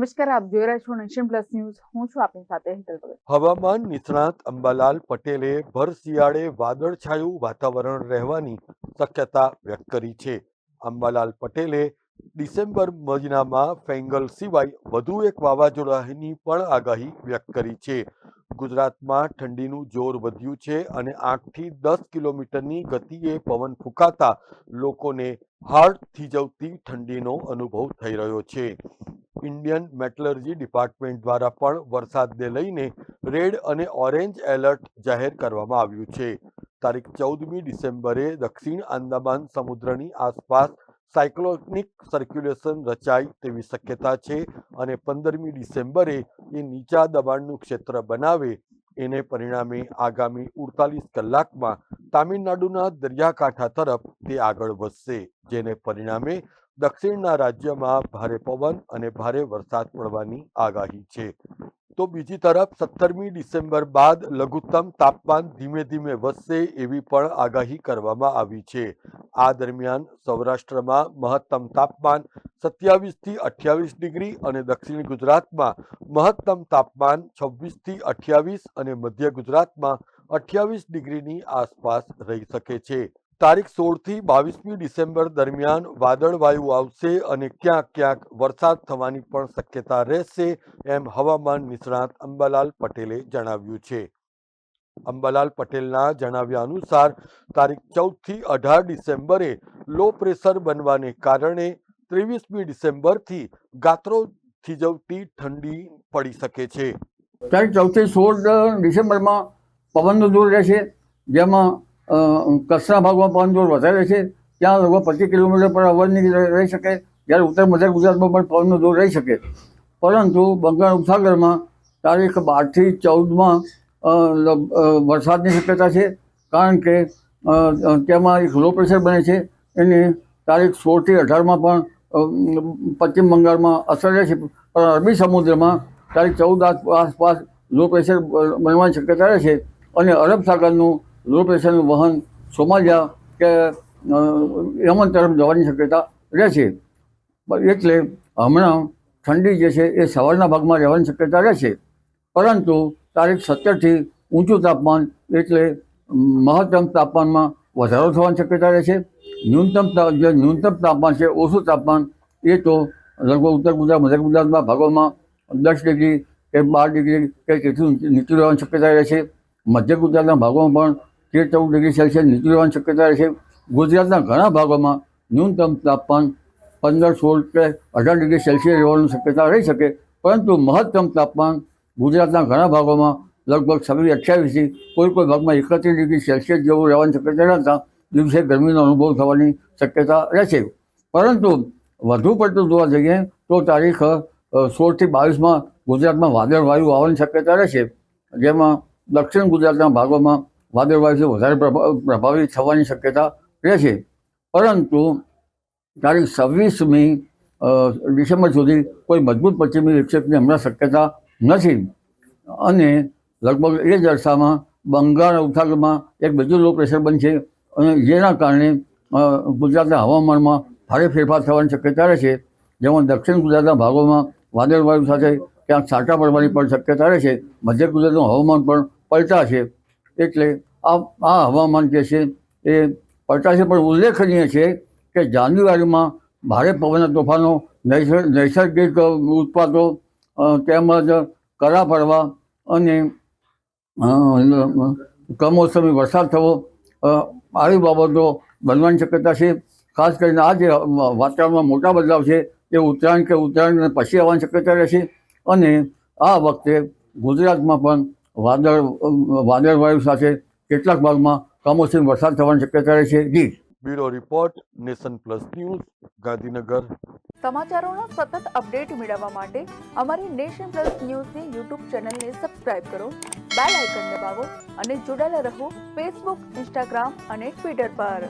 નમસ્કાર, આપ જોઈ રહ્યા છો નેશન પ્લસ ન્યૂઝ. હું છું આપની સાથે હેતલ ભગત. હવામાન નિષ્ણાત અંબાલાલ પટેલે ભર શિયાળે વાદળછાયું વાતાવરણ રહેવાની શક્યતા વ્યક્ત કરી છે. અંબાલાલ પટેલે ડિસેમ્બર મહિનામાં ફેંગલ સિવાય વધુ એક વાવાઝોડાની પણ આગાહી વ્યક્ત કરી છે. ગુજરાતમાં ઠંડીનું જોર વધ્યું છે અને 8 થી 10 કિલોમીટરની ગતિએ પવન ફૂંકાતા લોકોને હાડ થીજવતી ઠંડીનો અનુભવ થઈ રહ્યો છે. ઇન્ડિયન મેટલર્જી ડિપાર્ટમેન્ટ દ્વારા પણ વરસાદને લઈને રેડ અને ઓરેન્જ એલર્ટ જાહેર કરવામાં આવ્યું છે. તારીખ 14મી ડિસેમ્બરે દક્ષિણ આંદામાન સમુદ્રની આસપાસ સાયક્લોનિક સર્ક્યુલેશન રચાય તેવી શક્યતા છે અને 15મી ડિસેમ્બરે એ નીચા દબાણનું ક્ષેત્ર બનાવે એને પરિણામે આગામી 48 કલાકમાં તામિલનાડુના દરિયાકાંઠા તરફ તે આગળ વધશે, જેને પરિણામે દક્ષિણના રાજ્યમાં ભારે પવન અને ભારે વરસાદ પડવાની આગાહી છે. તો બીજી તરફ 17મી ડિસેમ્બર બાદ લઘુત્તમ તાપમાન ધીમે ધીમે વધશે એવી પણ આગાહી કરવામાં આવી છે. આ દરમિયાન સૌરાષ્ટ્રમાં મહત્તમ તાપમાન 27 થી 28 ડિગ્રી અને દક્ષિણ ગુજરાતમાં મહત્તમ તાપમાન 26 થી 28 અને મધ્ય ગુજરાતમાં 28 ડિગ્રીની આસપાસ રહી શકે છે. તારીખ 16 થી 22મી ડિસેમ્બર દરમિયાન વાદળવાયુ આવશે અને ક્યાંક ક્યાંક વરસાદ થવાની પણ શક્યતા રહેશે એમ હવામાન નિષ્ણાત અંબાલાલ પટેલે જણાવ્યું છે. અંબાલાલ પટેલના જણાવ્યા અનુસાર તારીખ 14 થી 18 ડિસેમ્બરે લો પ્રેશર બનવાને કારણે 23મી ડિસેમ્બરથી ગાત્રો થીજવતી ઠંડી પડી શકે છે. તારીખ 14 થી 16 ડિસેમ્બરમાં પવનનો જોર રહેશે, જેમાં કચ્છના ભાગમાં પવન જોર વધારે છે. ત્યાં લગભગ 25 કિલોમીટર પર અવરની રહી શકે, જ્યારે ઉત્તર મધ્ય ગુજરાતમાં પણ પવનનો જોર રહી શકે. પરંતુ બંગાળ ઉપસાગરમાં તારીખ 12 થી 14માં વરસાદની શક્યતા છે, કારણ કે તેમાં એક લો પ્રેશર બને છે. એની તારીખ 16 થી 18માં પણ પશ્ચિમ બંગાળમાં અસર રહેશે, પણ અરબી સમુદ્રમાં તારીખ 14 આસપાસ લો પ્રેશર બનવાની શક્યતા રહેશે અને અરબ સાગરનું લો પ્રેશરનું વહન સોમાલિયા કે યમન તરફ જવાની શક્યતા રહેશે. એટલે હમણાં ઠંડી જે છે એ સવારના ભાગમાં રહેવાની શક્યતા રહેશે, પરંતુ તારીખ 17થી ઊંચું તાપમાન એટલે મહત્તમ તાપમાનમાં વધારો થવાની શક્યતા રહેશે. ન્યૂનતમ તાપમાન છે, ઓછું તાપમાન, એ તો લગભગ ઉત્તર ગુજરાત મધ્ય ગુજરાતના ભાગોમાં 10 ડિગ્રી કે 12 ડિગ્રી કે તેથી નીચું રહેવાની શક્યતા રહેશે. મધ્ય ગુજરાતના ભાગોમાં પણ 13-14 ડિગ્રી સેલ્સિયસ નીચું રહેવાની શક્યતા રહેશે. ગુજરાતના ઘણા ભાગોમાં ન્યૂનતમ તાપમાન 15-16 કે 18 ડિગ્રી સેલ્સિયસ રહેવાની શક્યતા રહી શકે, પરંતુ મહત્તમ તાપમાન ગુજરાતના ઘણા ભાગોમાં લગભગ 26-28 થી કોઈ ભાગમાં 31 ડિગ્રી સેલ્સિયસ જેવું રહેવાની શક્યતા રહેતા દિવસે ગરમીનો અનુભવ થવાની શક્યતા રહેશે. પરંતુ વધુ પડતું જોવા જઈએ તો તારીખ 16 થી 22માં ગુજરાતમાં વાદળવાયુ આવવાની શક્યતા રહેશે, જેમાં દક્ષિણ ગુજરાતના ભાગોમાં વાદળવાયુથી વધારે પ્રભાવિત થવાની શક્યતા રહેશે. પરંતુ તારીખ 26મી ડિસેમ્બર સુધી કોઈ મજબૂત પશ્ચિમી વિક્ષેપની હમણાં શક્યતા નથી અને લગભગ એ જ અરસામાં બંગાળ ઉપસાગરમાં એક બીજું લો પ્રેશર બનશે અને જેના કારણે ગુજરાતના હવામાનમાં ભારે ફેરફાર થવાની શક્યતા રહેશે, જેમાં દક્ષિણ ગુજરાતના ભાગોમાં વાદળવાયુ સાથે ક્યાંક છાંટા પડવાની પણ શક્યતા રહેશે. મધ્ય ગુજરાતનું હવામાન પણ પલટાશે. એટલે આ હવામાન જે છે એ પલટાશે, પણ ઉલ્લેખનીય છે કે જાન્યુઆરીમાં ભારે પવનના તોફાનો, નૈસર્ગિક ઉત્પાતો તેમજ કરા પડવા અને કમોસમી વરસાદ થવો આવી બાબતો બનવાની શક્યતા છે. ખાસ કરીને આ જે વાતાવરણમાં મોટા બદલાવ છે એ ઉત્તરાયણ પછી આવવાની શક્યતા રહેશે અને આ વખતે ગુજરાતમાં પણ વાદળવાયુ સાથે કેટલાક ભાગમાં કમોસમી વરસાદ થવાની શક્યતા રહેશે. જી. Bureau report, Nation Plus News, Gandhinagar. સમાચારોના સતત અપડેટ મેળવવા માટે અમારી નેશન પ્લસ ન્યૂઝની યુટ્યુબ ચેનલને સબસ્ક્રાઇબ કરો, બેલ આઇકન દબાવો અને જોડાયેલા રહો ફેસબુક, ઇન્સ્ટાગ્રામ અને ટ્વિટર પર.